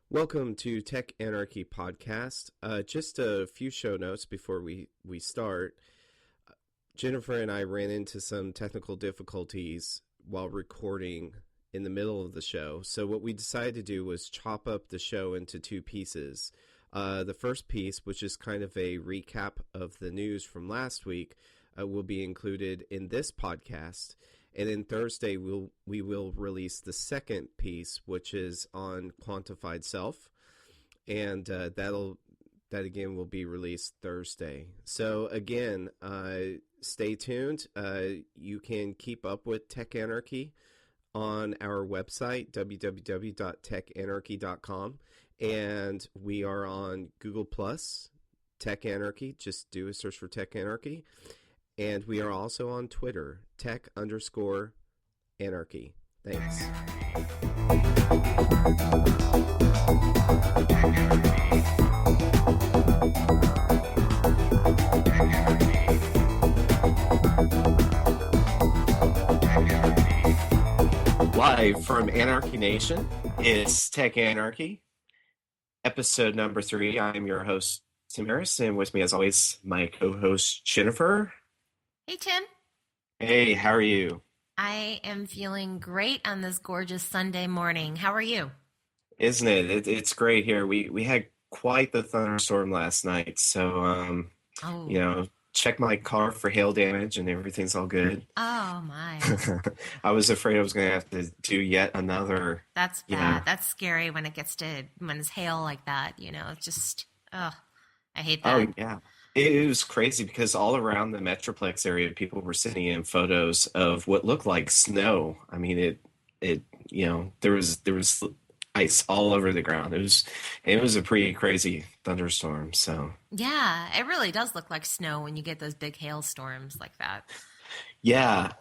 Welcome to Tech Anarchy Podcast. Just a few show notes before we start. Jennifer and I ran into some technical difficulties while recording in the middle of the show. So what we decided to do was chop up the show into two pieces. The first piece, which is kind of a recap of the news from last week, will be included in this podcast. And then Thursday, we will release the second piece, which is on quantified self. And that again will be released Thursday. So again, stay tuned. You can keep up with Tech Anarchy on our website, www.techanarchy.com. And we are on Google+, Tech Anarchy. Just do a search for Tech Anarchy. And we are also on Twitter, tech_anarchy. Thanks. Live from Anarchy Nation, it's Tech Anarchy, episode number 3. I'm your host, Tim Harris, and with me, as always, my co-host, Jennifer. Hey, Tim. Hey, how are you? I am feeling great on this gorgeous Sunday morning. How are you? Isn't it? It's great here. We had quite the thunderstorm last night, so check my car for hail damage and everything's all good. Oh my. I was afraid I was going to have to do yet another. That's bad. That's scary when it's hail like that, It's just, I hate that. Oh, yeah. It was crazy because all around the Metroplex area, people were sending in photos of what looked like snow. I mean, there was ice all over the ground. It was a pretty crazy thunderstorm. So yeah, it really does look like snow when you get those big hailstorms like that. Yeah.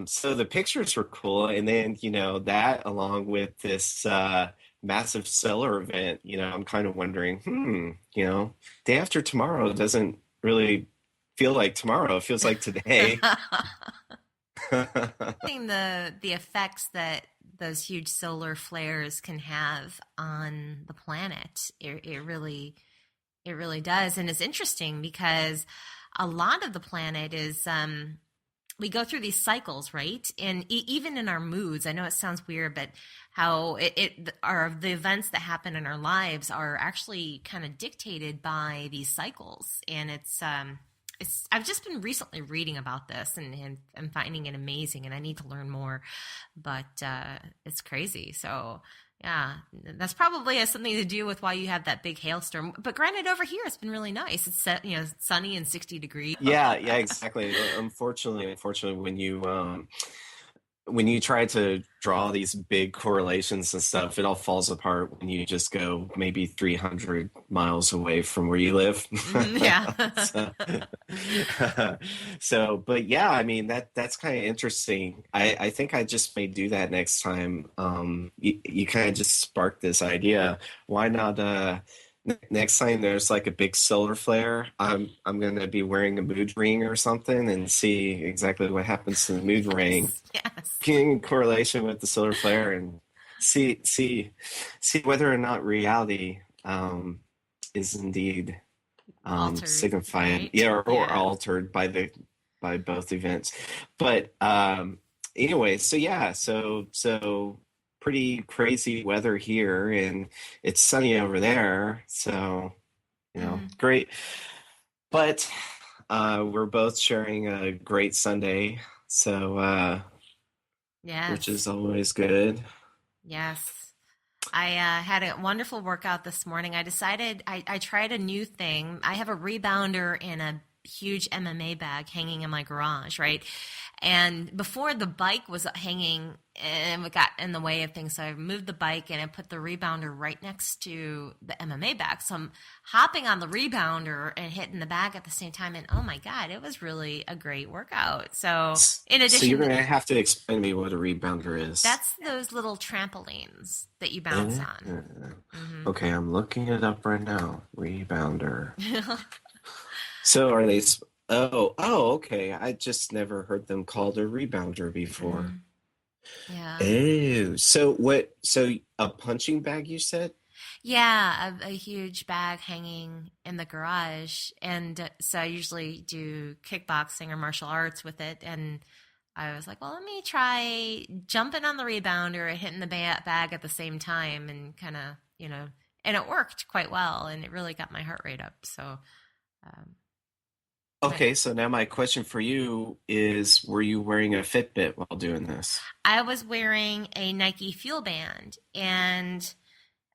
So the pictures were cool, and then that along with this massive solar event, I'm kind of wondering, day after tomorrow doesn't really feel like tomorrow. It feels like today. Seeing the effects that those huge solar flares can have on the planet, it really does. And it's interesting because a lot of the planet is we go through these cycles, right? And even in our moods, I know it sounds weird, but how the events that happen in our lives are actually kind of dictated by these cycles. And I've just been recently reading about this and I'm finding it amazing, and I need to learn more, but it's crazy. So yeah, that's probably has something to do with why you have that big hailstorm. But granted, over here it's been really nice. It's sunny and 60 degrees. Yeah, exactly. Unfortunately, when you try to draw these big correlations and stuff, it all falls apart when you just go maybe 300 miles away from where you live. Yeah. But yeah, I mean, that's kind of interesting. I think I just may do that next time. You kind of just sparked this idea. Why not, next time there's like a big solar flare, I'm going to be wearing a mood ring or something and see exactly what happens to the mood ring. Yes. In correlation with the solar flare, and see whether or not reality is indeed Altered, signified, right? or altered by both events. But anyway, so pretty crazy weather here, and it's sunny over there, so great. But we're both sharing a great Sunday, so Yes. which is always good. Yes. I had a wonderful workout this morning. I decided I tried a new thing. I have a rebounder and a huge MMA bag hanging in my garage, right? And before, the bike was hanging and it got in the way of things. So I moved the bike and I put the rebounder right next to the MMA bag. So I'm hopping on the rebounder and hitting the bag at the same time. And oh my God, it was really a great workout. So in addition, so you're going to have to explain to me what a rebounder is. That's those little trampolines that you bounce on. Mm-hmm. Okay, I'm looking it up right now. Rebounder. So are they... Oh, okay. I just never heard them called a rebounder before. Yeah. Oh, so what? So a punching bag, you said? Yeah, a huge bag hanging in the garage. And so I usually do kickboxing or martial arts with it. And I was like, well, let me try jumping on the rebounder and hitting the bag at the same time and kind of, and it worked quite well. And it really got my heart rate up. So, um, but Okay, so now my question for you is, were you wearing a Fitbit while doing this? I was wearing a Nike Fuel Band. And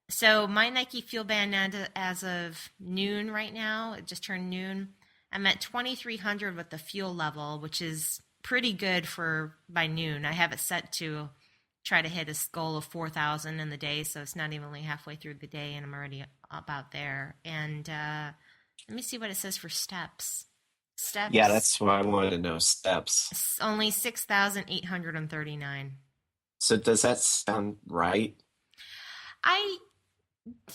so my Nike Fuel Band as of noon right now, it just turned noon. I'm at 2,300 with the fuel level, which is pretty good for by noon. I have it set to try to hit a goal of 4,000 in the day, so it's not evenly halfway through the day, and I'm already about there. And let me see what it says for steps. Yeah, Steps that's what I wanted to know, steps. only 6,839. So does that sound right? I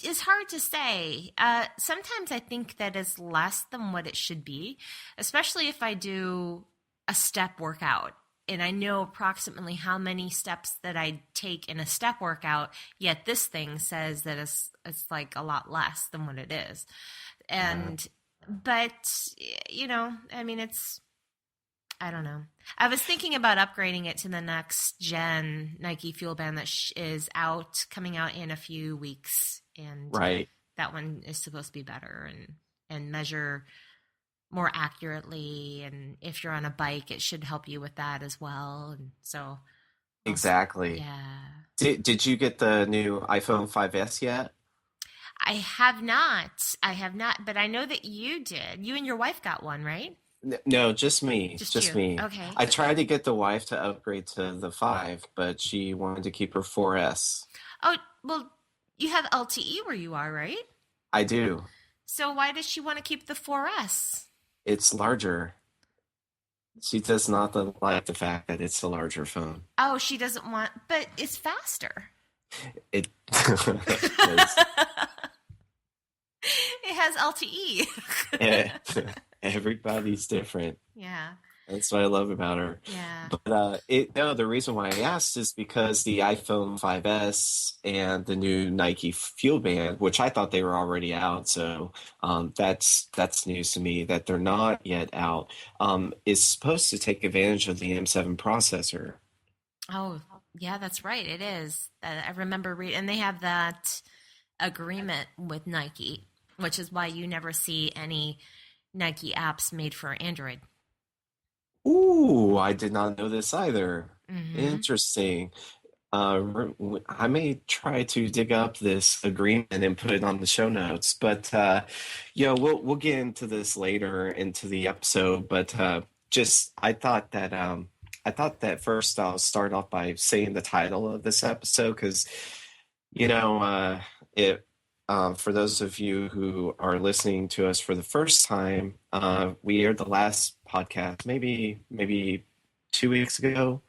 It's hard to say. Sometimes I think that is less than what it should be, especially if I do a step workout and I know approximately how many steps that I take in a step workout, yet this thing says that it's like a lot less than what it is. Uh, And but I mean I don't know. I was thinking about upgrading it to the next gen Nike Fuel Band that is coming out in a few weeks, and right. that one is supposed to be better and measure more accurately. And if you're on a bike, it should help you with that as well. And so, Exactly. yeah, Did you get the new iPhone 5S yet? I have not. I have not, but I know that you did. You and your wife got one, right? No, just me. Just Just you. me. Okay. I tried to get the wife to upgrade to the 5, but she wanted to keep her 4S. Oh, well, you have LTE where you are, right? I do. So why does she want to keep the 4S? It's larger. She does not like the fact that it's a larger phone. Oh, she doesn't want, but it's faster. It is. It has LTE. eh, Everybody's different. Yeah, That's what I love about her. yeah. But the reason why I asked is because the iPhone 5S and the new Nike Fuel Band, which I thought they were already out, so that's news to me that they're not yet out, is supposed to take advantage of the M7 processor. Oh, yeah, that's right. It is. I remember reading, and they have that agreement with Nike, which is why you never see any Nike apps made for Android. Ooh, I did not know this either. Mm-hmm. Interesting. I may try to dig up this agreement and put it on the show notes, but we'll get into this later into the episode. But just I thought that first I'll start off by saying the title of this episode because you know it. For those of you who are listening to us for the first time, we aired the last podcast maybe 2 weeks ago.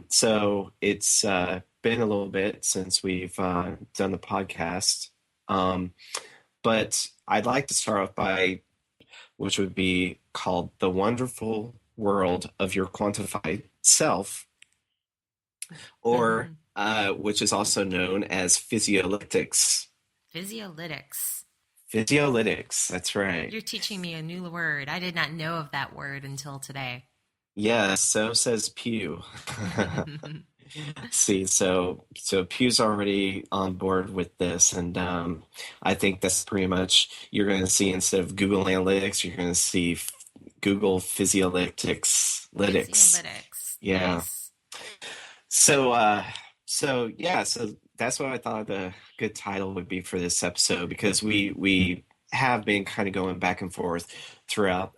So it's been a little bit since we've done the podcast. Um, but I'd like to start off by, which would be called The Wonderful World of Your Quantified Self, or Mm-hmm. which is also known as physiolytics. Physiolytics. Physiolytics, that's right. You're teaching me a new word. I did not know of that word until today. Yeah, so says Pew. See, so Pew's already on board with this, and I think that's pretty much you're going to see instead of Google Analytics, you're going to see Google Physiolytics. Lytics. Physiolytics. Yeah. Nice. So so that's what I thought the good title would be for this episode because we have been kind of going back and forth throughout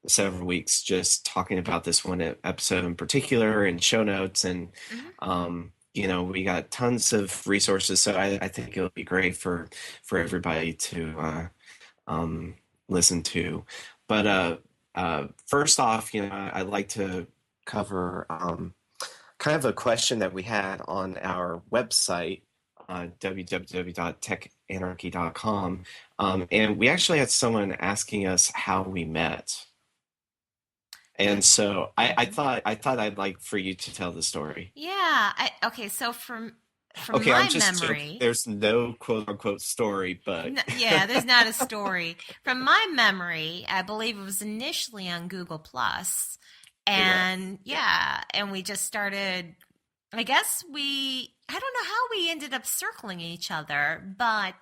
several weeks just talking about this one episode in particular and show notes and Hmm. we got tons of resources so I think it'll be great for everybody to listen to but first off I'd like to cover kind of a question that we had on our website, www.techanarchy.com. And we actually had someone asking us how we met. And so I Hmm. thought I'd like for you to tell the story. Yeah. Okay. So from Okay, I'm my just joking. memory, There's no quote unquote story, but yeah, there's not a story. From my memory, I believe it was initially on Google Plus. it was. And Yeah. yeah, and we just started. I guess I don't know how we ended up circling each other, but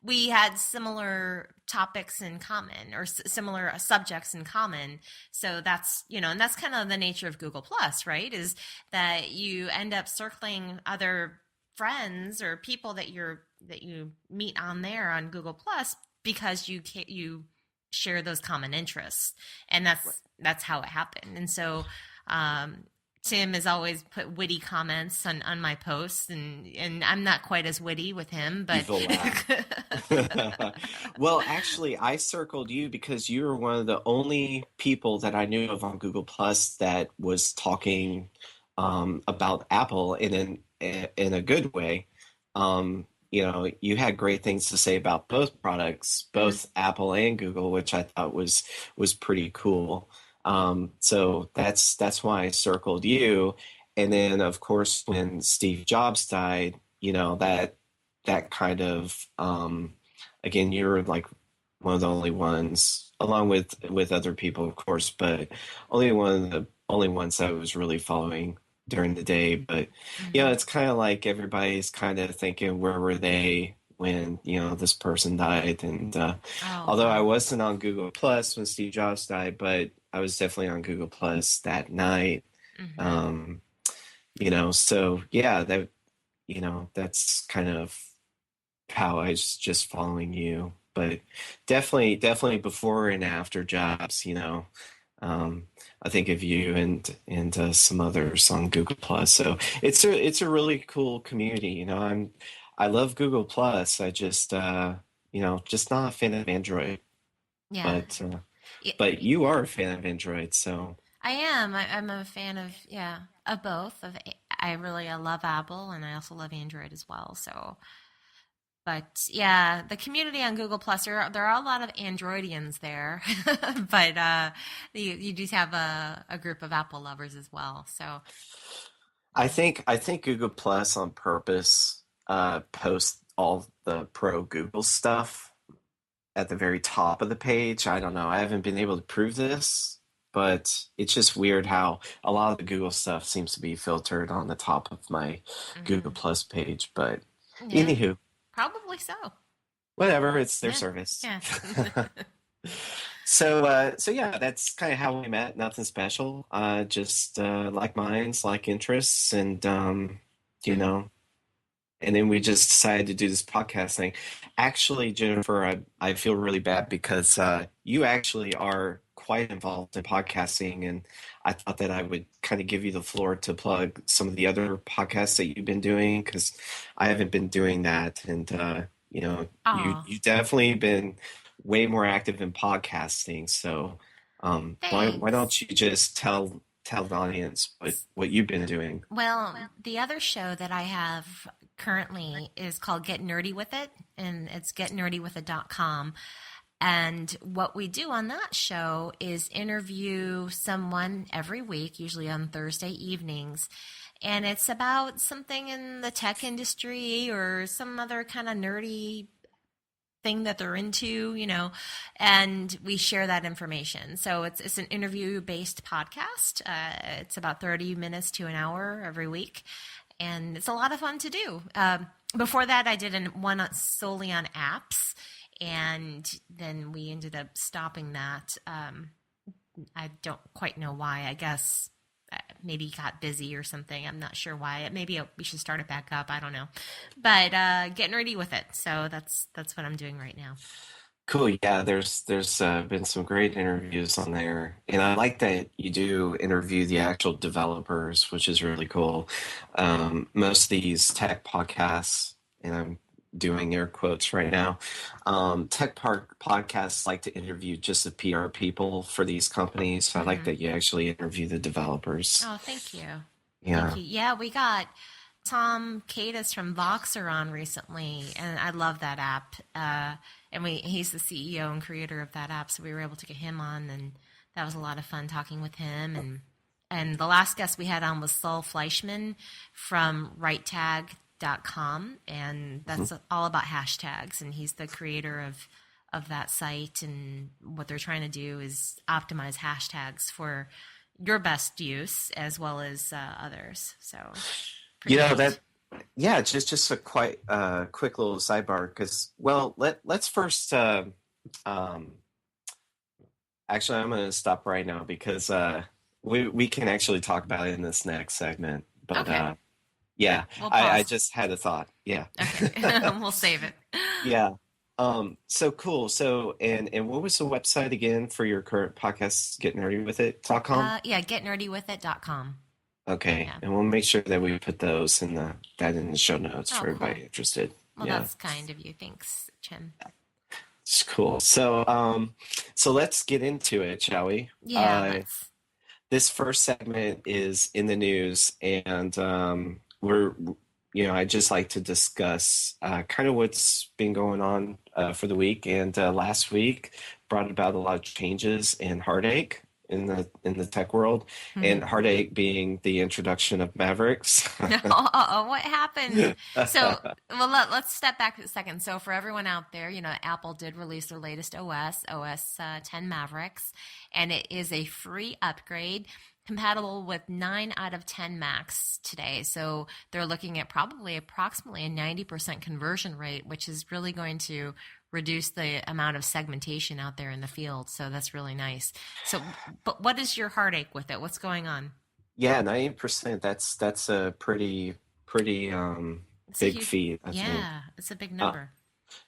we had similar topics in common or similar subjects in common. So that's, and that's kind of the nature of Google Plus, right? Is that you end up circling other friends or people that you meet on there on Google Plus because you share those common interests, and that's how it happened. And so um, Tim has always put witty comments on my posts, and I'm not quite as witty with him, but Evil laugh. Well, actually, I circled you because you were one of the only people that I knew of on Google Plus that was talking about Apple in a good way. You had great things to say about both products, Mhm. both Apple and Google, which I thought was pretty cool. So that's why I circled you. And then, of course, when Steve Jobs died, that kind of again, you're like one of the only ones, along with other people, of course, but only one of the only ones I was really following during the day. But Mhm. it's kind of like everybody's kind of thinking, where were they when this person died? And Oh although I wow. wasn't on Google Plus when Steve Jobs died, but I was definitely on Google Plus that night. Mhm. Um, so yeah, that's kind of how I was just following you. But definitely before and after Jobs, um, I think of you and some others on Google Plus. So it's a really cool community. I love Google Plus. I just just not a fan of Android. Yeah. But Yeah, but you are a fan of Android, so I am. I'm a fan of, yeah, of both. I love Apple, and I also love Android as well. So, but yeah, the community on Google Plus, there are a lot of Androidians there, but you do have a group of Apple lovers as well. So, I think Google Plus on purpose posts all the pro Google stuff at the very top of the page. I don't know. I haven't been able to prove this, but it's just weird how a lot of the Google stuff seems to be filtered on the top of my Google mhm. Plus page. But Yeah, anywho, probably so. whatever, it's their Yeah, service. yeah. So yeah, that's kind of how we met. Nothing special. Just like minds, like interests, and you Mhm. know, and then we just decided to do this podcast thing. Actually, Jennifer, I feel really bad because you actually are quite involved in podcasting, and I thought that I would kind of give you the floor to plug some of the other podcasts that you've been doing because I haven't been doing that, and you Oh, you definitely been way more active in podcasting. So why don't thanks. you just tell the audience what you've been doing? Well, the other show that I have currently is called Get Nerdy With It, and it's getnerdywithit.com. And what we do on that show is interview someone every week, usually on Thursday evenings. And it's about something in the tech industry or some other kind of nerdy thing that they're into, and we share that information. So it's an interview based podcast. It's about 30 minutes to an hour every week, and it's a lot of fun to do. Before that, I did one solely on apps, and then we ended up stopping that. I don't quite know why. I guess maybe got busy or something. I'm not sure why. Maybe we should start it back up. I don't know. But getting ready with it. So that's what I'm doing right now. Cool. Yeah, there's been some great interviews on there, and I like that you do interview the actual developers, which is really cool. Most of these tech podcasts, and I'm doing air quotes right now, tech park podcasts like to interview just the PR people for these companies. So I like Hmm. that you actually interview the developers. Oh, thank you. Thank Yeah. you. Yeah, we got Tom Cadis from Voxer on recently, and I love that app. And he's the CEO and creator of that app, so we were able to get him on, and that was a lot of fun talking with him. And the last guest we had on was Saul Fleischman from Right Tag. getnerdyWithIt.com, and that's all about hashtags. And he's the creator of that site. And what they're trying to do is optimize hashtags for your best use as well as others. So, pretty neat. Yeah, just a quite quick little sidebar because let's first actually I'm going to stop right now because we can actually talk about it in this next segment. But Okay. yeah, We'll I pause. just had a thought. Yeah. Okay. We'll save it. Yeah. So cool. So and what was the website again for your current podcast, getnerdywithit.com? Yeah, getnerdyWithIt.com. Okay. Yeah. And we'll make sure that we put those in the show notes Oh, for everybody cool. interested. Well, Yeah. that's kind of you. Thanks, Chin. It's cool. So let's get into it, shall we? Yeah, let's. This first segment is in the news, and I'd just like to discuss kind of what's been going on for the week. And last week brought about a lot of changes and heartache in the tech world, and heartache being the introduction of Mavericks. What happened? So, well, let's step back a second. So, for everyone out there, Apple did release their latest OS X Mavericks, and it is a free upgrade compatible with 9 out of 10 Macs today. So, they're looking at approximately a 90% conversion rate, which is really going to reduce the amount of segmentation out there in the field. So that's really nice. So, but what is your heartache with it? What's going on? Yeah, 90%. That's a pretty big feat, I think. Yeah, it's a big number.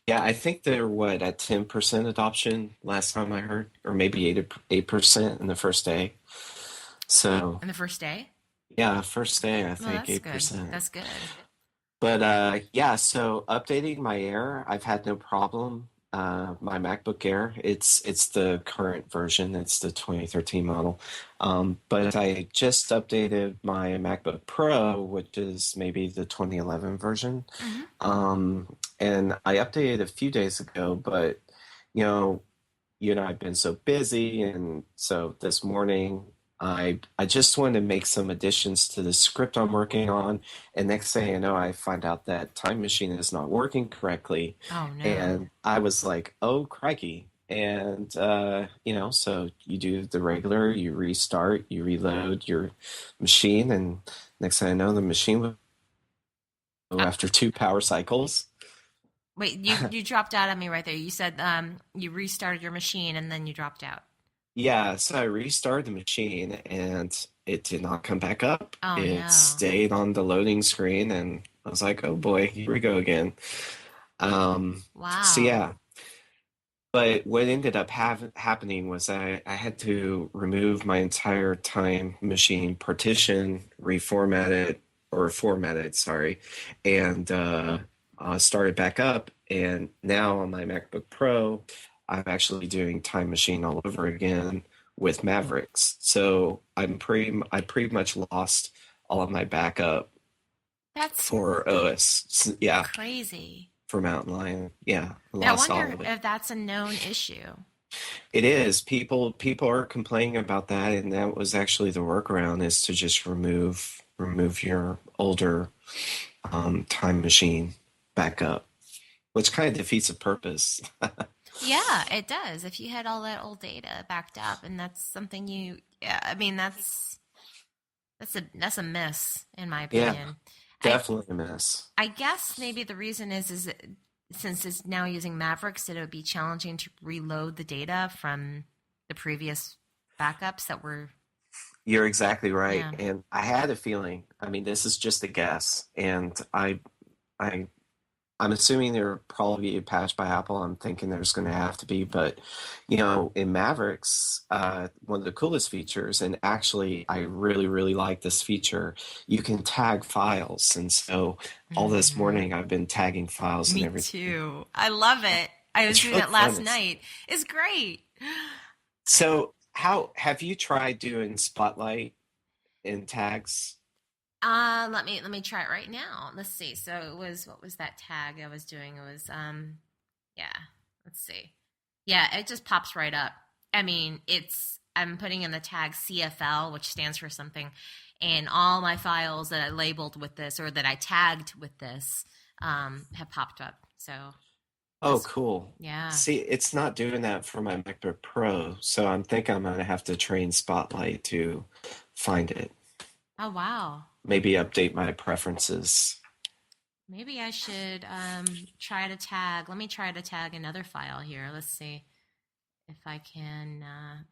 Yeah, I think they're at 10% adoption last time I heard, or maybe 8% in the first day. So in the first day? Yeah, first day I think that's 8%. Good. That's good. But yeah, so updating my Air, I've had no problem. My MacBook Air, it's the current version, it's the 2013 model. But I just updated my MacBook Pro, which is maybe the 2011 version. And I updated a few days ago, but you and I have been so busy, and so this morning I just wanted to make some additions to the script I'm working on, and next thing I know, I find out that Time Machine is not working correctly. Oh no! And I was like, "Oh crikey!" And so you do the regular, you restart, you reload your machine, and next thing I know, the machine will go after 2 power cycles. Wait, you dropped out on me right there. You said you restarted your machine and then you dropped out. Yeah, so I restarted the machine and it did not come back up. Oh, It stayed on the loading screen, and I was like, oh boy, here we go again. Wow. So yeah. But what ended up happening was I had to remove my entire Time Machine partition, format it, sorry, and start it back up. And now on my MacBook Pro, I'm actually doing Time Machine all over again with Mavericks. So I pretty much lost all of my backup for OS. Yeah, crazy. For Mountain Lion, yeah, I wonder if that's a known issue. It is. People are complaining about that, and that was actually the workaround, is to just remove your older Time Machine backup, which kind of defeats the purpose. Yeah, it does. If you had all that old data backed up, and that's something that's a miss in my opinion. Yeah, definitely a miss. I guess maybe the reason is since it's now using Mavericks, it would be challenging to reload the data from the previous backups that were. You're exactly right, Yeah. And I had a feeling. I mean, this is just a guess, and I'm assuming there probably be a patch by Apple. I'm thinking there's going to have to be, but in Mavericks, one of the coolest features, and actually I really, really like this feature, you can tag files. And so all this morning I've been tagging files and everything. Me too. I love it. I was doing it last night. It's great. So have you tried doing Spotlight in tags? Let me try it right now. Let's see. So what was that tag I was doing? It was yeah. Let's see. Yeah, it just pops right up. I mean, I'm putting in the tag CFL, which stands for something, and all my files that I labeled with this or that I tagged with this have popped up. So, Oh, cool. yeah. See, it's not doing that for my MacBook Pro, so I'm thinking I'm gonna have to train Spotlight to find it. Oh, wow. Maybe update my preferences. Maybe I should try to tag. Let me try to tag another file here. Let's see if I can.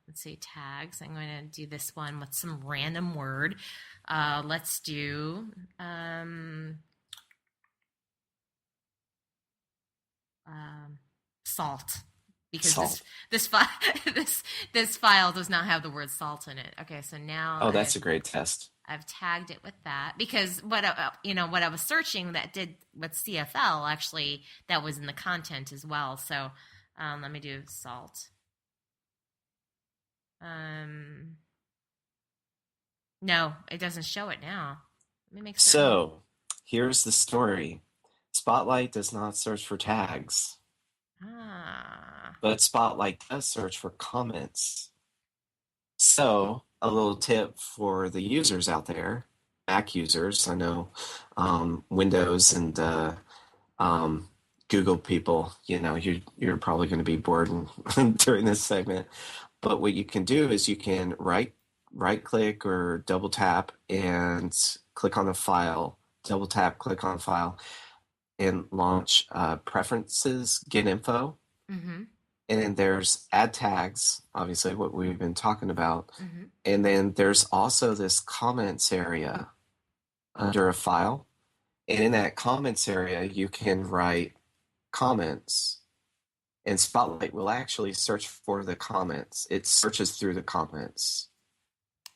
Let's see, tags. I'm going to do this one with some random word. Let's do salt, because Salt. this file does not have the word salt in it. Okay, so now Oh, that's a great test. I've tagged it with that because what I was searching that did with CFL, actually that was in the content as well. So let me do salt. No, it doesn't show it now. Let me make certain. So, here's the story. Spotlight does not search for tags, but Spotlight does search for comments. So, a little tip for the users out there, Mac users, I know Windows and Google people, you're probably going to be bored during this segment. But what you can do is you can right click or double tap and click on a file, double tap, click on a file, and launch preferences, get info. Mm-hmm. And then there's add tags, obviously what we've been talking about. Mm-hmm. And then there's also this comments area under a file. And in that comments area, you can write comments. And Spotlight will actually search for the comments. It searches through the comments.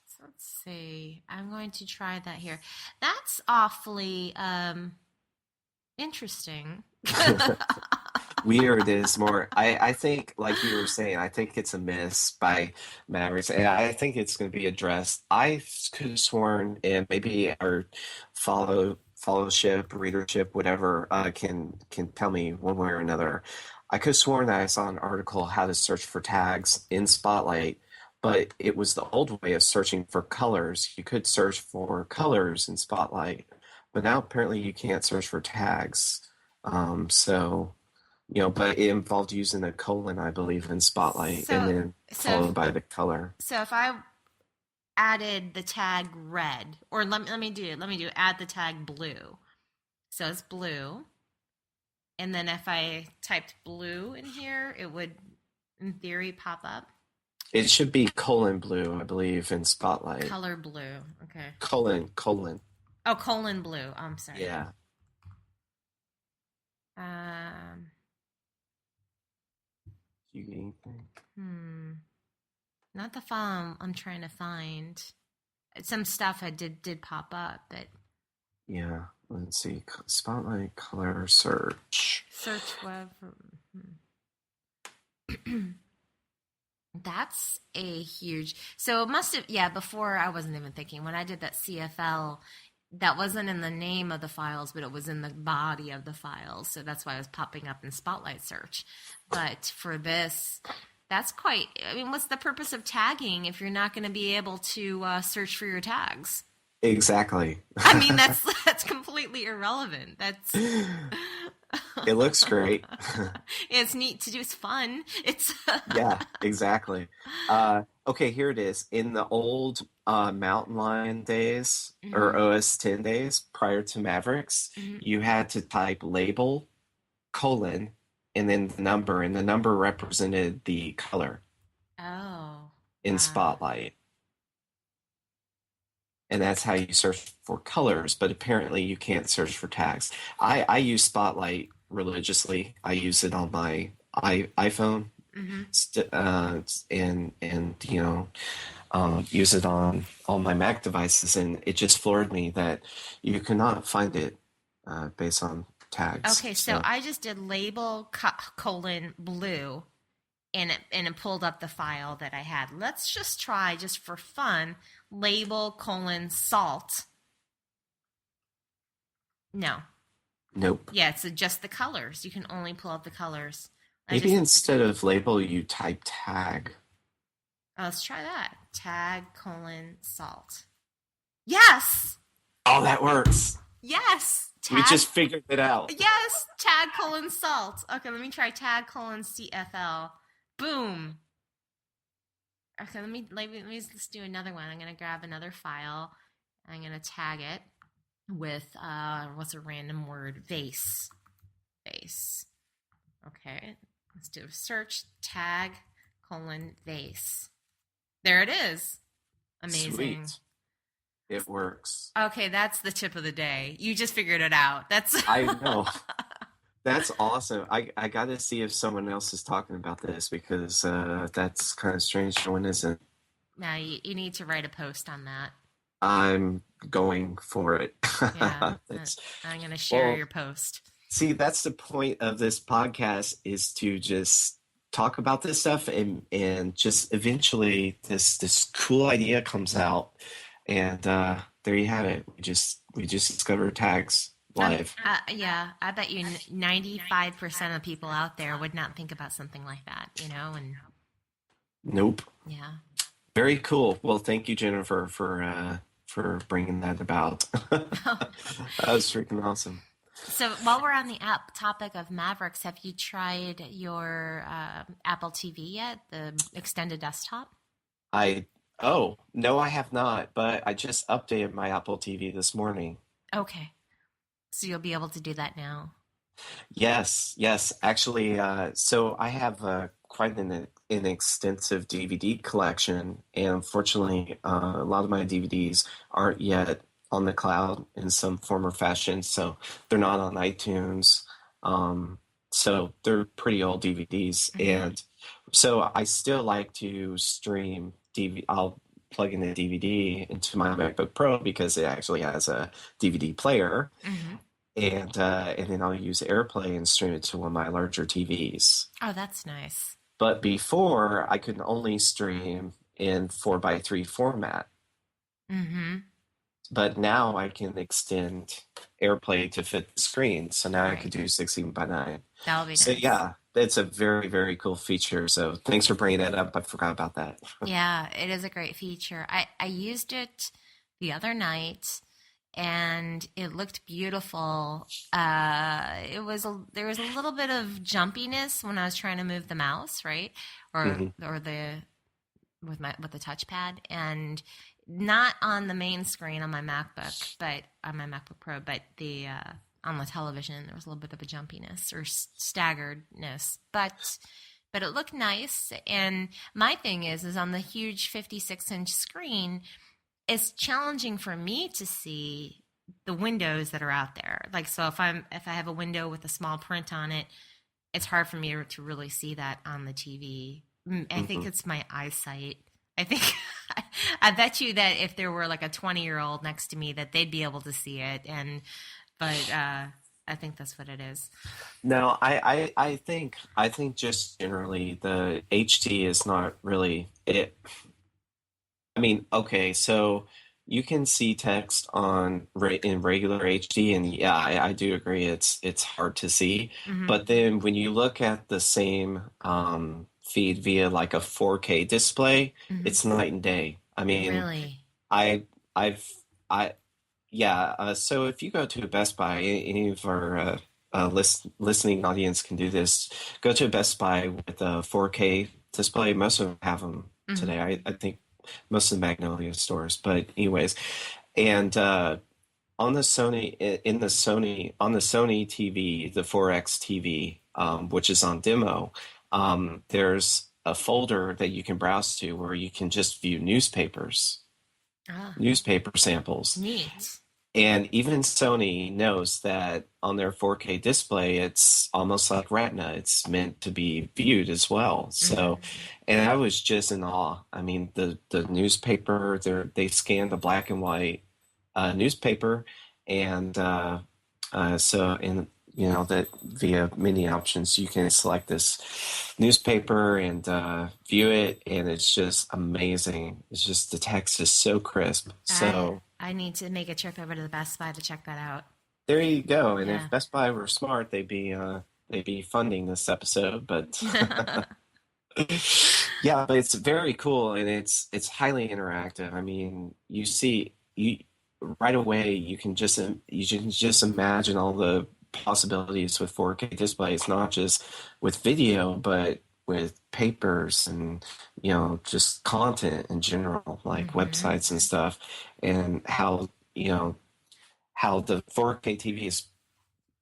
So let's see. I'm going to try that here. That's awfully interesting. Weird is more, I think, like you were saying, I think it's a miss by Mavericks, and I think it's going to be addressed. I could have sworn, and maybe our followship, readership, whatever, can tell me one way or another. I could have sworn that I saw an article how to search for tags in Spotlight, but it was the old way of searching for colors. You could search for colors in Spotlight, but now apparently you can't search for tags. But it involved using a colon, I believe, in Spotlight, and then followed by the color. So if I added the tag red, or let me do add the tag blue. So it's blue. And then if I typed blue in here, it would, in theory, pop up. It should be colon blue, I believe, in Spotlight. Color blue. Okay. Colon. Oh, colon blue. Oh, I'm sorry. Yeah. You get anything? Not the file I'm trying to find. Some stuff I did pop up, but yeah. Let's see. Spotlight color search. Search web. That's a huge. So it must have. Yeah. Before I wasn't even thinking when I did that CFL. That wasn't in the name of the files, but it was in the body of the files. So that's why it was popping up in Spotlight search. But for this, that's quite, what's the purpose of tagging if you're not going to be able to search for your tags? Exactly. That's completely irrelevant. That's. It looks great. It's neat to do. It's fun. It's. Yeah, exactly. Okay, here it is. In the old Mountain Lion days, mm-hmm. or OS X days, prior to Mavericks, mm-hmm. you had to type label, colon, and then the number, and the number represented the color. Oh. In Spotlight. And that's how you search for colors, but apparently you can't search for tags. I use Spotlight religiously. I use it on my iPhone, mm-hmm. Use it on all my Mac devices, and it just floored me that you cannot find it based on tags. Okay, so I just did label colon blue, and it pulled up the file that I had. Let's just try, just for fun, label colon salt. No. Nope. Yeah, it's just the colors. You can only pull up the colors. Maybe instead of label, you type tag. Let's try that. Tag salt. Yes. Oh, that works. Yes. We just figured it out. Yes. Tag salt. Okay, let me try tag CFL. Boom. Okay, let me let's do another one. I'm gonna grab another file. I'm gonna tag it with what's a random word? Vase. Okay, let's do a search. Tag vase. There it is. Amazing. Sweet. It works. Okay, that's the tip of the day. You just figured it out. I know. That's awesome. I got to see if someone else is talking about this because that's kind of strange. No one isn't. Now you need to write a post on that. I'm going for it. Yeah, I'm going to share your post. See, that's the point of this podcast, is to just talk about this stuff and just eventually this cool idea comes out, and there you have it. We just discovered tags live. Yeah, I bet you 95% of people out there would not think about something like that, and nope. Yeah. Very cool. Well, thank you, Jennifer, for bringing that about. That was freaking awesome. So while we're on the topic of Mavericks, have you tried your Apple TV yet, the extended desktop? No, I have not, but I just updated my Apple TV this morning. Okay. So you'll be able to do that now. Yes. Actually, so I have quite an extensive DVD collection, and unfortunately, a lot of my DVDs aren't yet on the cloud in some form or fashion, so they're not on iTunes. So they're pretty old DVDs, and so I still like to stream DVD. I'll plug in a DVD into my MacBook Pro because it actually has a DVD player. And then I'll use AirPlay and stream it to one of my larger TVs. Oh, that's nice. But before, I could only stream in 4:3 format. But now I can extend AirPlay to fit the screen. So now I could do 16:9. That'll be nice. So yeah, that's a very, very cool feature. So thanks for bringing that up. I forgot about that. Yeah, it is a great feature. I used it the other night, and it looked beautiful. There was a little bit of jumpiness when I was trying to move the mouse, right, or the with the touchpad, and not on the main screen on my MacBook, but on my MacBook Pro, but the on the television there was a little bit of a jumpiness or staggeredness, but it looked nice. And my thing is on the huge 56-inch screen, it's challenging for me to see the windows that are out there. Like, so if I have a window with a small print on it, it's hard for me to really see that on the TV. I think it's my eyesight. I bet you that if there were like a 20-year-old next to me, that they'd be able to see it. But I think that's what it is. No, I think just generally the HD is not really it. I mean, okay, so you can see text in regular HD, and yeah, I do agree it's hard to see. But then when you look at the same feed via like a 4K display, it's night and day. I mean, really, so if you go to a Best Buy, any of our listening audience can do this. Go to a Best Buy with a 4K display. Most of them have them today. I think most of the Magnolia stores, but anyways, and on the Sony TV, the 4X TV, which is on demo, there's a folder that you can browse to where you can just view newspaper samples. Neat. And even Sony knows that on their 4K display, it's almost like Retina. It's meant to be viewed as well. So, and I was just in awe. I mean, the newspaper, they scanned the black and white newspaper, and that via many options, you can select this newspaper and view it, and it's just amazing. It's just the text is so crisp. So I need to make a trip over to the Best Buy to check that out. There you go. And if Best Buy were smart, they'd be funding this episode. But Yeah, but it's very cool and it's highly interactive. I mean, you right away you can just imagine all the possibilities with 4K displays, not just with video, but with papers and just content in general, like Mm-hmm. websites and stuff, and how the 4K TV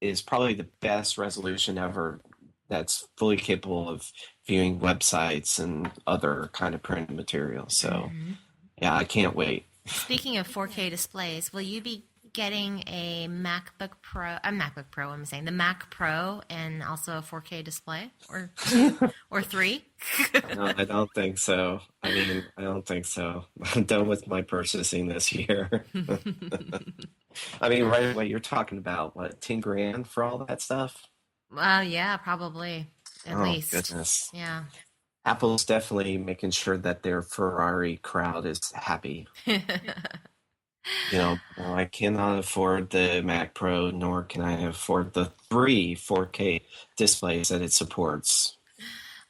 is probably the best resolution ever that's fully capable of viewing websites and other kind of printed material. So Mm-hmm. yeah, I can't wait. Speaking of 4K displays, will you be getting a MacBook Pro, I'm saying, the Mac Pro, and also a 4K display? Or two? Or three? No, I don't think so. I mean, I don't think so. I'm done with my purchasing this year. I mean, right away, you're talking about what, 10 grand for all that stuff? Well, yeah, probably. At Oh, least. goodness. Yeah. Apple's definitely making sure that their Ferrari crowd is happy. No, I cannot afford the Mac Pro, nor can I afford the three 4K displays that it supports.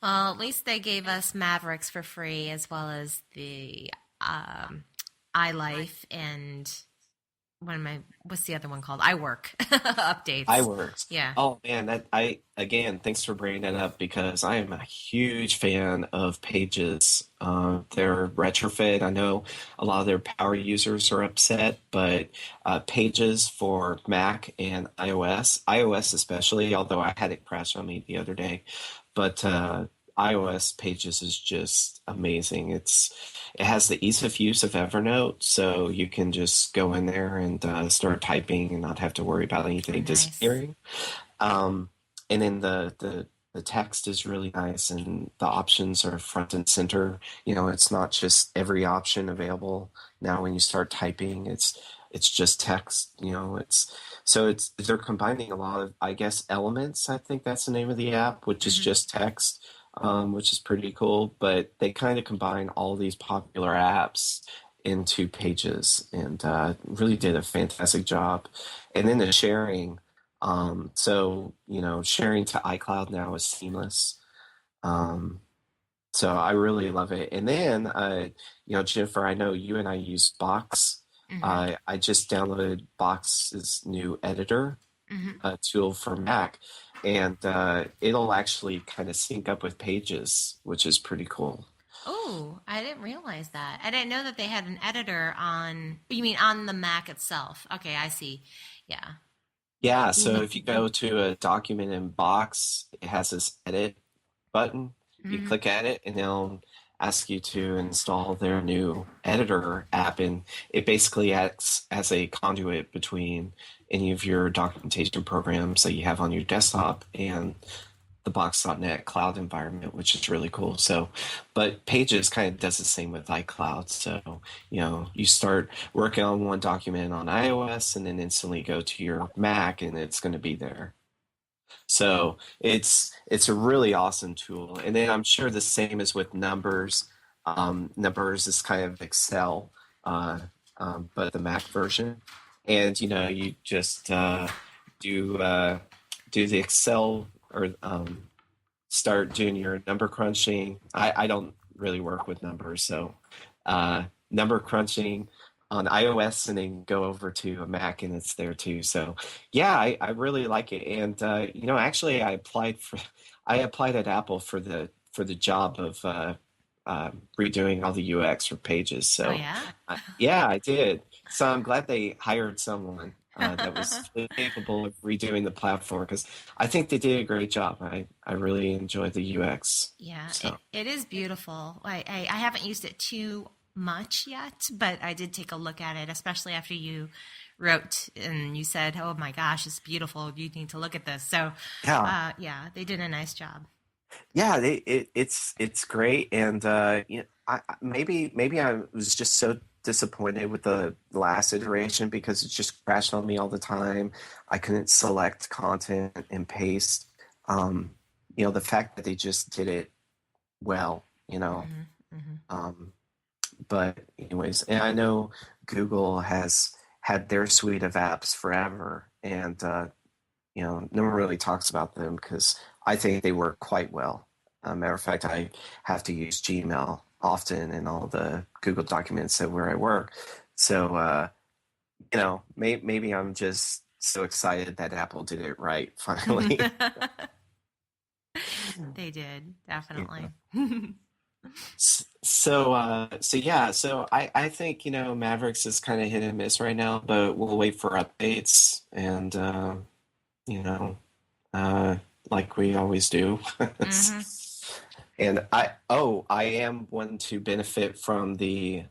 Well, at least they gave us Mavericks for free, as well as the um, iLife and what's the other one called? iWork updates. iWorks. Yeah. Oh man, again, thanks for bringing that up because I am a huge fan of Pages. They're retrofit. I know a lot of their power users are upset, but Pages for Mac and iOS especially, although I had it crash on me the other day, but iOS Pages is just amazing. It has the ease of use of Evernote, so you can just go in there and start typing and not have to worry about Oh, anything nice. disappearing. Um, and then the text is really nice, and the options are front and center. It's not just every option available now. When you start typing, it's just text. They're combining a lot of, I guess, elements. I think that's the name of the app, which is Mm-hmm. just text, which is pretty cool. But they kind of combine all these popular apps into Pages, and really did a fantastic job. And then the sharing. Sharing to iCloud now is seamless. Um, so I really love it. And then, Jennifer, I know you and I use Box. Mm-hmm. I just downloaded Box's new editor Mm-hmm. tool for Mac, and it'll actually kind of sync up with Pages, which is pretty cool. Oh, I didn't realize that. I didn't know that they had an editor on. You mean on the Mac itself? Okay, I see. Yeah. Yeah, so if you go to a document in Box, it has this edit button. You Mm-hmm. click at it, and they'll ask you to install their new editor app. And it basically acts as a conduit between any of your documentation programs that you have on your desktop and the Box.net cloud environment, which is really cool. So, but Pages kind of does the same with iCloud. So, you start working on one document on iOS and then instantly go to your Mac and it's going to be there. So it's a really awesome tool. And then I'm sure the same is with Numbers. Numbers is kind of Excel, uh, but the Mac version. And you just do do the Excel or start doing your number crunching. I don't really work with numbers, so number crunching on iOS and then go over to a Mac and it's there too. So yeah, I really like it. And actually I applied at Apple for the job of redoing all the UX for Pages. Oh So yeah. yeah, I did. So I'm glad they hired someone that was capable of redoing the platform because I think they did a great job. I really enjoyed the UX. Yeah, it, So it is beautiful. I haven't used it too much yet, but I did take a look at it, especially after you wrote and you said, "Oh my gosh, it's beautiful. You need to look at this." So, yeah, yeah, they did a nice job. yeah, it's great, and maybe I was just so disappointed with the last iteration because it just crashed on me all the time. I couldn't select content and paste. Um, the fact that they just did it well, you know. Hmm. Hmm. Um, but anyways, and I know Google has had their suite of apps forever, and no one really talks about them because I think they work quite well. Matter of fact, I have to use Gmail often in all the Google documents where I work. So, maybe I'm just so excited that Apple did it right finally. They did, definitely. So I think Mavericks is kind of hit and miss right now, but we'll wait for updates and you know like we always do. Mm-hmm. And I am one to benefit from the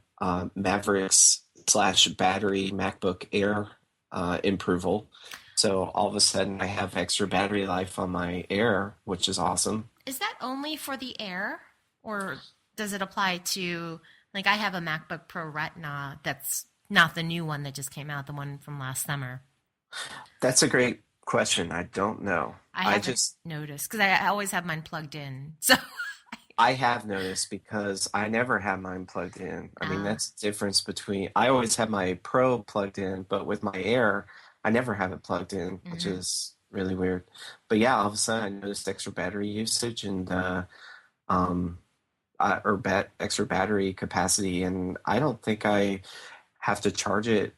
Mavericks / battery MacBook Air improval. So all of a sudden I have extra battery life on my Air, which is awesome. Is that only for the Air, or does it apply to, like, I have a MacBook Pro Retina that's not the new one that just came out, the one from last summer. That's a great question. I don't know. I haven't noticed because I always have mine plugged in. So I have noticed because I never have mine plugged in. I mean, that's the difference between, I always have my Pro plugged in, but with my Air, I never have it plugged in, which is really weird. But yeah, all of a sudden I noticed extra battery usage and extra battery capacity, and I don't think I have to charge it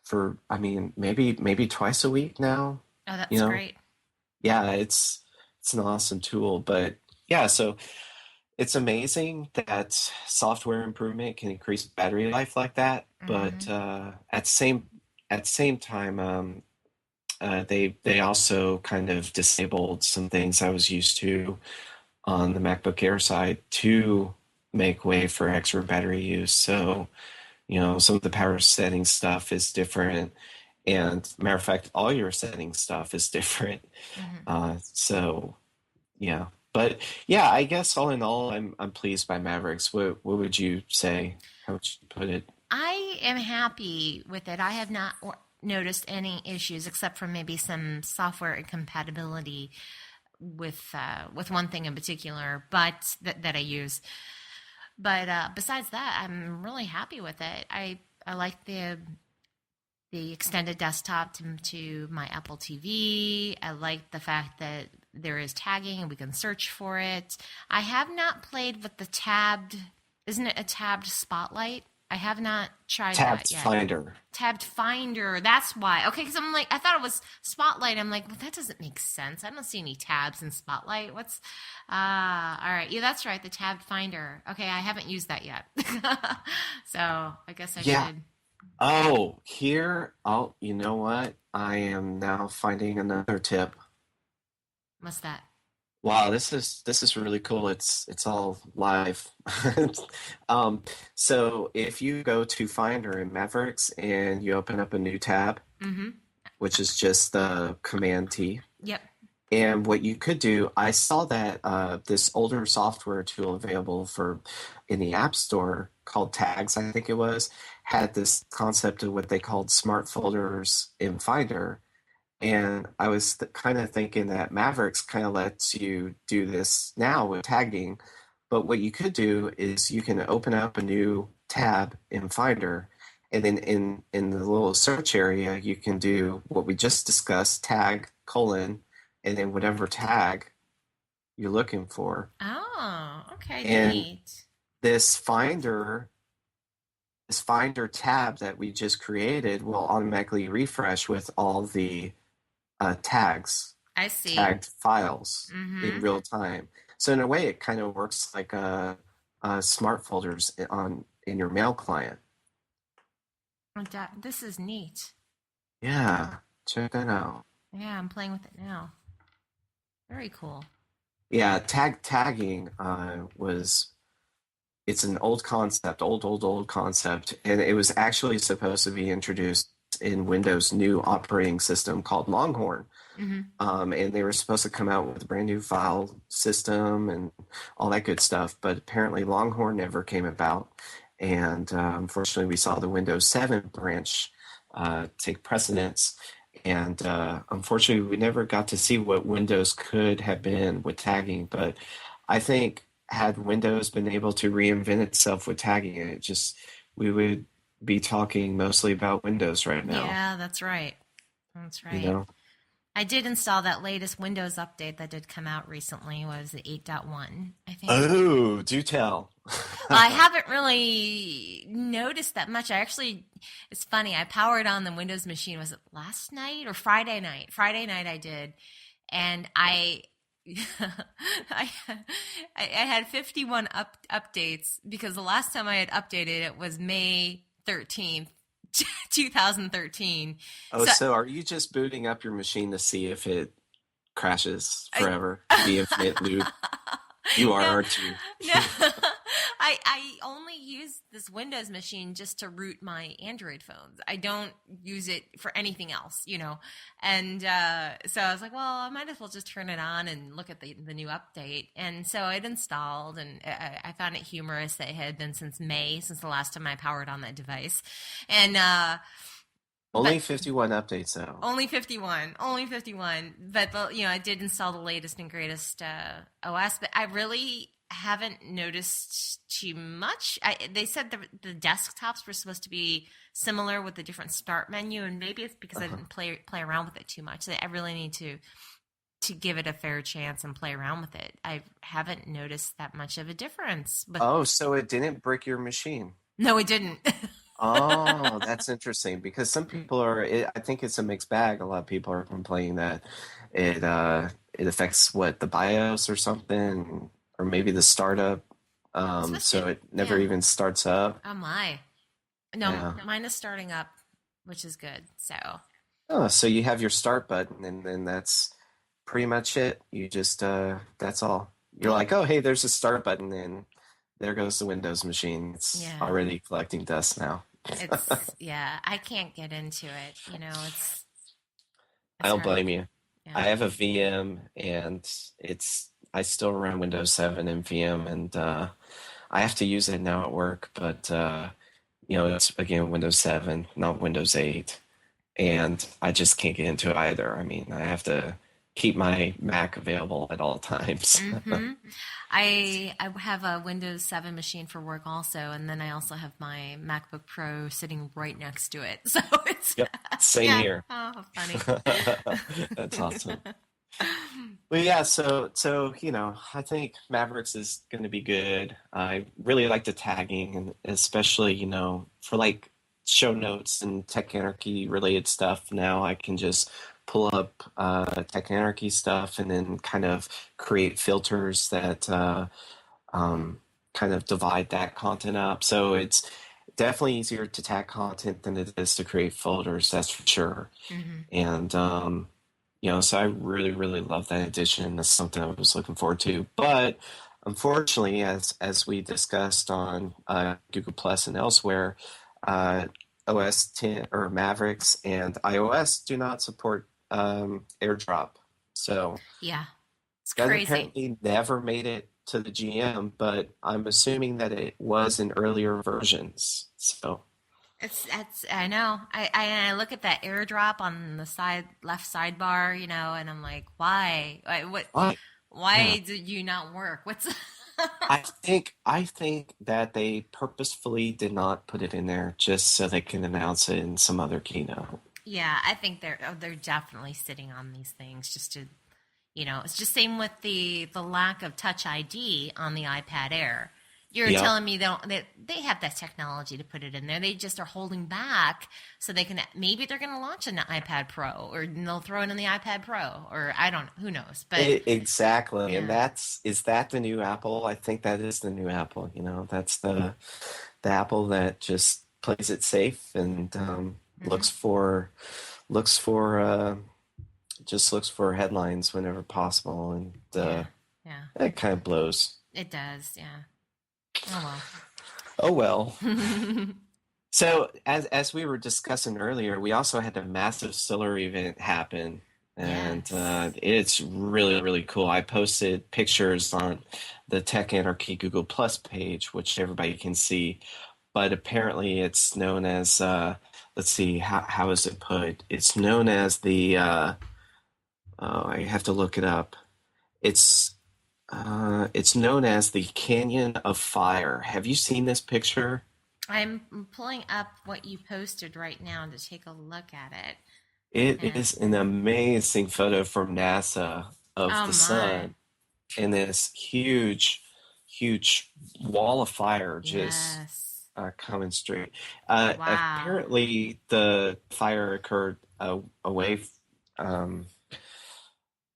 for, I mean, maybe twice a week now. Oh, that's great. Yeah, it's an awesome tool, but yeah, so it's amazing that software improvement can increase battery life like that, but at the same time, they also kind of disabled some things I was used to on the MacBook Air side to make way for extra battery use. So, some of the power setting stuff is different, and matter of fact, all your setting stuff is different. So, yeah. But yeah, I guess all in all, I'm pleased by Mavericks. What would you say? How would you put it? I am happy with it. I have not noticed any issues except for maybe some software incompatibility with one thing in particular, but that I use. But besides that, I'm really happy with it. I like the extended desktop to my Apple TV. I like the fact that there is tagging and we can search for it. I have not played with the tabbed, isn't it a tabbed spotlight? I have not tried that yet. Tabbed Finder. That's why. Okay, because I'm like, I thought it was Spotlight. I'm like, well, that doesn't make sense. I don't see any tabs in Spotlight. What's, all right. Yeah, that's right. The Tabbed Finder. Okay, I haven't used that yet. So I guess I should. Oh, you know what? I am now finding another tip. What's that? Wow, this is really cool. It's all live. So if you go to Finder in Mavericks and you open up a new tab, which is just the Command T. Yep. And what you could do, I saw that this older software tool available in the App Store called Tags, I think it was, had this concept of what they called smart folders in Finder. And I was kind of thinking that Mavericks kind of lets you do this now with tagging. But what you could do is you can open up a new tab in Finder. And then in the little search area, you can do what we just discussed, tag, : and then whatever tag you're looking for. Oh, okay. And neat. This Finder tab that we just created will automatically refresh with all the tags, I see, tagged files in real time. So in a way, it kind of works like smart folders in your mail client. This is neat. Yeah, check that out. Yeah, I'm playing with it now. Very cool. Yeah, tagging it's an old concept, old concept, and it was actually supposed to be introduced in Windows' new operating system called Longhorn. And they were supposed to come out with a brand new file system and all that good stuff, but apparently Longhorn never came about. And unfortunately, we saw the Windows 7 branch take precedence. And unfortunately, we never got to see what Windows could have been with tagging. But I think had Windows been able to reinvent itself with tagging, we would be talking mostly about Windows right now. Yeah, that's right. That's right. I did install that latest Windows update that did come out recently. Was the 8.1, I think. Oh, do tell. I haven't really noticed that much. It's funny. I powered on the Windows machine. Was it last night or Friday night? Friday night I did. And I had 51 updates because the last time I had updated it was May 13th, 2013. So are you just booting up your machine to see if it crashes forever? The infinite loop. You are, aren't you? No. I only use this Windows machine just to root my Android phones. I don't use it for anything else, And so I was like, well, I might as well just turn it on and look at the new update. And so it installed, and I found it humorous that it had been since May, since the last time I powered on that device. And only 51 updates, though. Only 51. But I did install the latest and greatest OS, but I really haven't noticed too much. They said the desktops were supposed to be similar with the different start menu, and maybe it's because I didn't play around with it too much. I really need to give it a fair chance and play around with it. I haven't noticed that much of a difference. But so it didn't brick your machine? No, it didn't. Oh, that's interesting, because some people I think it's a mixed bag. A lot of people are complaining that it affects the BIOS or something, or maybe the startup. So it never even starts up. Oh my. No, mine is starting up, which is good. So you have your start button, and then that's pretty much it. You just that's all. You're like, oh, hey, there's a start button, and there goes the Windows machine. It's already collecting dust now. I can't get into it. It's I don't blame you. Yeah. I have a VM, and I still run Windows 7 and VM, and I have to use it now at work, but it's again Windows 7, not Windows 8, and I just can't get into it either. I mean, I have to keep my Mac available at all times. Mm-hmm. I have a Windows 7 machine for work also, and then I also have my MacBook Pro sitting right next to it. So it's same here. Oh, funny. That's awesome. Well, yeah, so I think Mavericks is going to be good. I really like the tagging, and especially for like show notes and Tech Anarchy related stuff. Now I can just pull up Tech Anarchy stuff and then kind of create filters that kind of divide that content up. So it's definitely easier to tag content than it is to create folders, that's for sure. Mm-hmm. And so I really, really love that addition. That's something I was looking forward to. But unfortunately, as we discussed on Google Plus and elsewhere, OS X or Mavericks and iOS do not support AirDrop. So it's crazy. Apparently never made it to the GM, but I'm assuming that it was in earlier versions. So I know. I look at that AirDrop on the left sidebar, and I'm like, why? Why did you not work? I think that they purposefully did not put it in there just so they can announce it in some other keynote. Yeah, I think they're definitely sitting on these things just to, it's just same with the lack of Touch ID on the iPad Air. You're telling me they have that technology to put it in there. They just are holding back so they can, maybe they're going to launch an iPad Pro, or they'll throw it in the iPad Pro, or I don't know, who knows. But exactly. Yeah. And is that the new Apple? I think that is the new Apple. That's the Apple that just plays it safe and looks for headlines whenever possible, and it kind of blows. It does, yeah. Oh well. So as we were discussing earlier, we also had a massive solar event happen, and it's really, really cool. I posted pictures on the Tech Anarchy Google Plus page, which everybody can see, but apparently it's known as let's see, how is it put? It's known as the I have to look it up. It's known as the Canyon of Fire. Have you seen this picture? I'm pulling up what you posted right now to take a look at it. It Yeah. is an amazing photo from NASA of Oh the my. sun and this huge, huge wall of fire just Yes. coming straight. Wow. Apparently, the fire occurred away.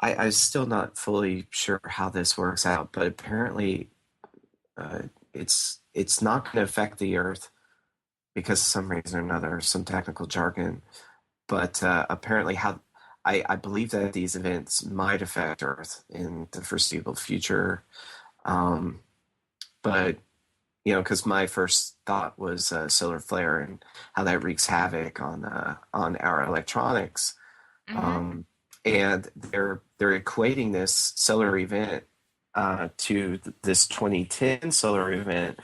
I'm still not fully sure how this works out, but apparently, uh, it's not going to affect the Earth because of some reason or another, some technical jargon. But apparently, how I believe that these events might affect Earth in the foreseeable future. Um, but because my first thought was solar flare and how that wreaks havoc on our electronics. Mm-hmm. Um, and they're equating this solar event to this 2010 solar event,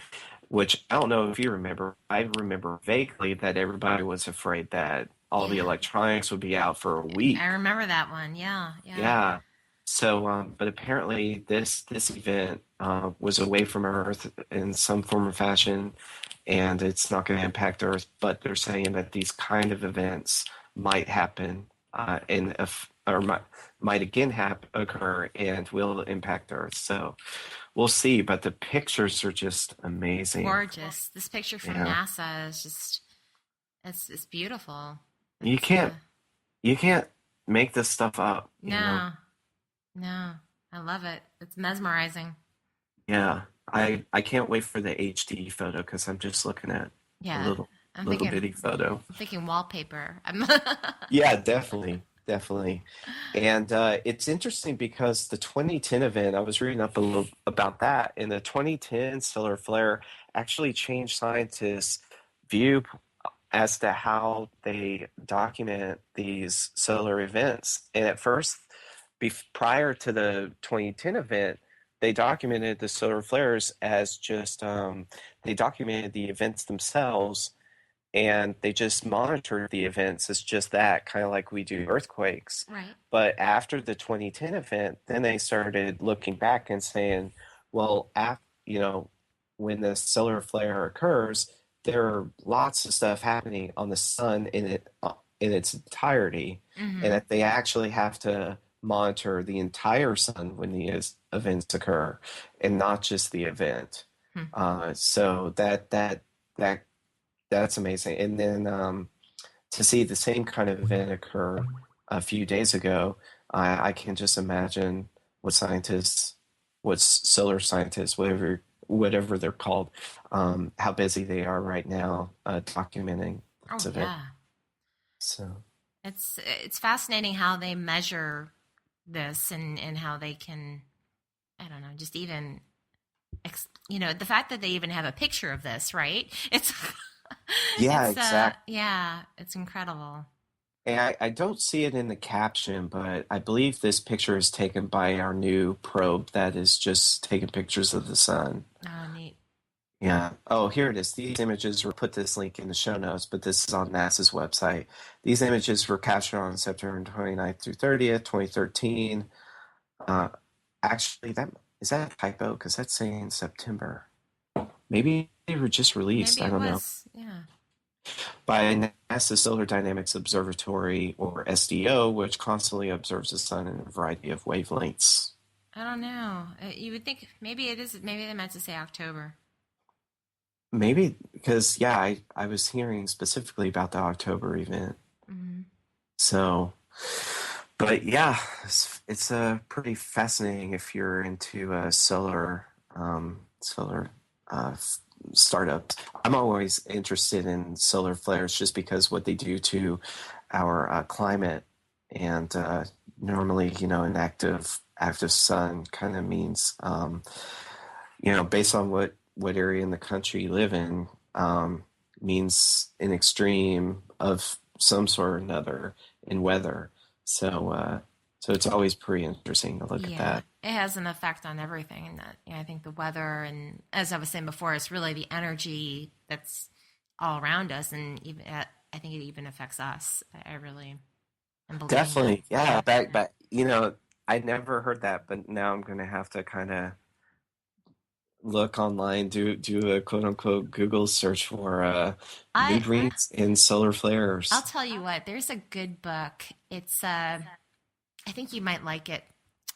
which I don't know if you remember. I remember vaguely that everybody was afraid that all the Yeah. electronics would be out for a I week. remember that one. Yeah. Yeah. Yeah. So, but apparently this event was away from Earth in some form or fashion, and it's not going to impact Earth. But they're saying that these kind of events might happen, and if or might again occur and will impact Earth. So we'll see. But the pictures are just amazing. Gorgeous. This picture from Yeah, NASA is just it's beautiful. you It's can't you can't make this stuff up. no, no. I love it. It's mesmerizing. Yeah, I can't wait for the HD photo because I'm just looking at a Yeah. I'm little thinking bitty photo. I'm thinking wallpaper. I'm Yeah, definitely, definitely. And it's interesting because the 2010 event, I was reading up a little about that, and the 2010 solar flare actually changed scientists' view as to how they document these solar events. And at first, prior to the 2010 event, they documented the solar flares as just they documented the events themselves, and they just monitored the events as just that, kind of like we do earthquakes. right. But after the 2010 event, then they started looking back and saying, well, when the solar flare occurs, there are lots of stuff happening on the sun in its entirety, and Mm-hmm. that they actually have to monitor the entire sun when the events occur, and not just the event. Hmm. So that that's amazing. And then to see the same kind of event occur a few days ago, I can just imagine what scientists, what solar scientists, whatever they're called, how busy they are right now documenting Oh this event. yeah. So It's fascinating how they measure this and how they can I don't know, just even the fact that they even have a picture of this, right? It's yeah, it's exactly. yeah, it's incredible. And I don't see it in the caption, but I believe this picture is taken by our new probe that is just taking pictures of the sun. Oh, neat. Yeah. Oh, here it is. These images were put this link in the show notes, but this is on NASA's website. These images were captured on September 29th through 30th, 2013. Uh, actually, that is that a typo? Because that's saying September. Maybe they were just released. Maybe I it don't know. was. Yeah. By NASA Solar Dynamics Observatory, or SDO, which constantly observes the sun in a variety of wavelengths. I don't know. You would think maybe it is. Maybe they meant to say October. Maybe because, yeah, I was hearing specifically about the October event. Mm-hmm. So, but yeah, it's pretty fascinating if you're into solar uh, startups. I'm always interested in solar flares just because what they do to our climate, and normally, an active sun kind of means, based on what area in the country you live in, means an extreme of some sort or another in weather. So it's always pretty interesting to look at Yeah, that. it has an effect on everything, and that I think the weather, and as I was saying before, it's really the energy that's all around us, and even I think it even affects us. I really am believing that. Definitely, yeah. Back, Yeah. back. I never heard that, but now I'm gonna have to kind of look online, do a quote unquote Google search for I mood rings and solar I'll flares. tell you what, there's a good book. It's I think you might like it.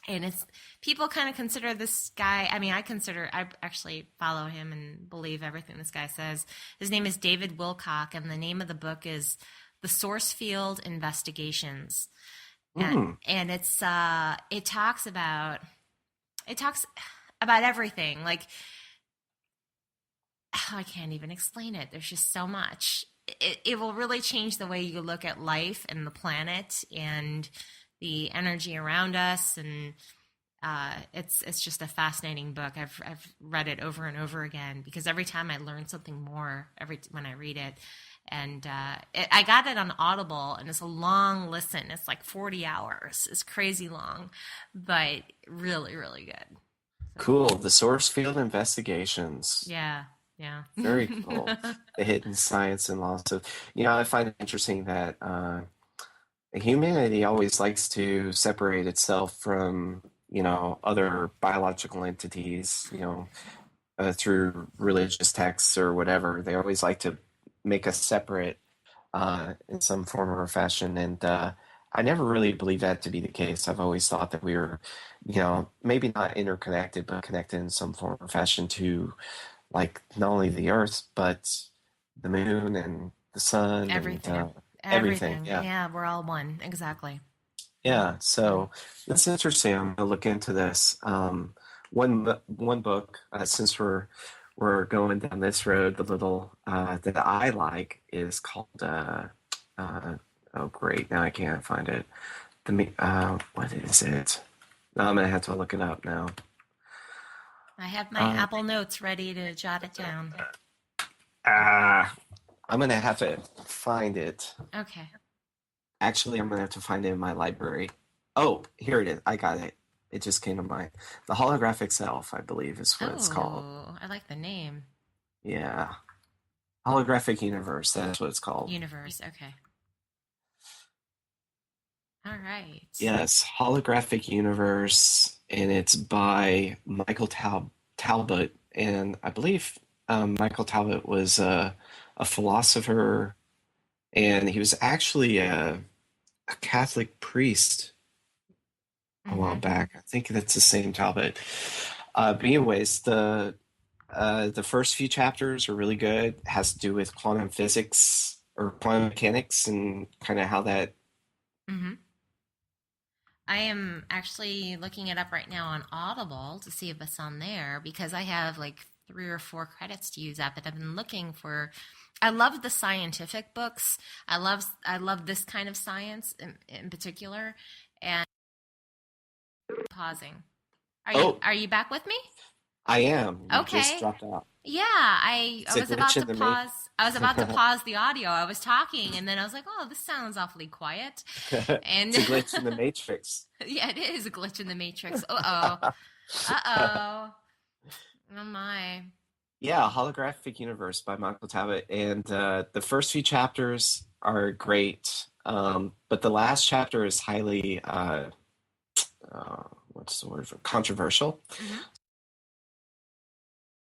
And it's people kind of consider this guy, I mean, I actually follow him and believe everything this guy says. His name is David Wilcock, and the name of the book is The Source Field Investigations. Mm. And it talks about everything. Like, I can't even explain it. There's just so much. It will really change the way you look at life and the planet and the energy around us, and it's just a fascinating book. I've read it over and over again because every time I learn something more when I read it. And I got it on Audible, and it's a long listen. It's like 40 hours. It's crazy long, but really, really good. So, Cool. The source field investigations. yeah, yeah. Very cool. The hidden science and loss of, I find it interesting that humanity always likes to separate itself from, other biological entities, through religious texts or whatever. They always like to make us separate in some form or fashion. And I never really believed that to be the case. I've always thought that we were, maybe not interconnected, but connected in some form or fashion to, like, not only the Earth, but the moon and the sun Everything. and everything. Yeah. Yeah, we're all one. Exactly. Yeah. So that's interesting. I'm gonna look into this. One book, since we're going down this road, the little that I like is called oh great, now I can't find it. What is it? No, I'm gonna have to look it up now. I have my Apple Notes ready to jot it down. I'm gonna have to find it. Okay. Actually, I'm gonna have to find it in my library. Oh, here it is. I got it. It just came to mind. The Holographic Self, I believe, is what it's called. Oh, I like the name. Yeah. Holographic Universe, that's what it's called. Universe, okay. All right. Yes, Holographic Universe, and it's by Michael Talbot. And I believe Michael Talbot was a philosopher, and he was actually a Catholic priest a while back. I think that's the same Talbot. But anyways, the first few chapters are really good. It has to do with quantum physics or quantum mechanics and kind of how that. Mm-hmm. I am actually looking it up right now on Audible to see if it's on there because I have like 3 or 4 credits to use up, and I've been looking for. I love the scientific books. I love this kind of science in particular. And pausing. Are you back with me? I am. You okay. Just dropped out. Yeah, I was about to pause. I was about to pause the audio. I was talking, and then I was like, "Oh, this sounds awfully quiet." And it's a glitch in the Matrix. Yeah, it is a glitch in the Matrix. Uh oh. Oh my. Yeah, Holographic Universe by Michael Talbot, and the first few chapters are great, but the last chapter is highly what's the word for controversial.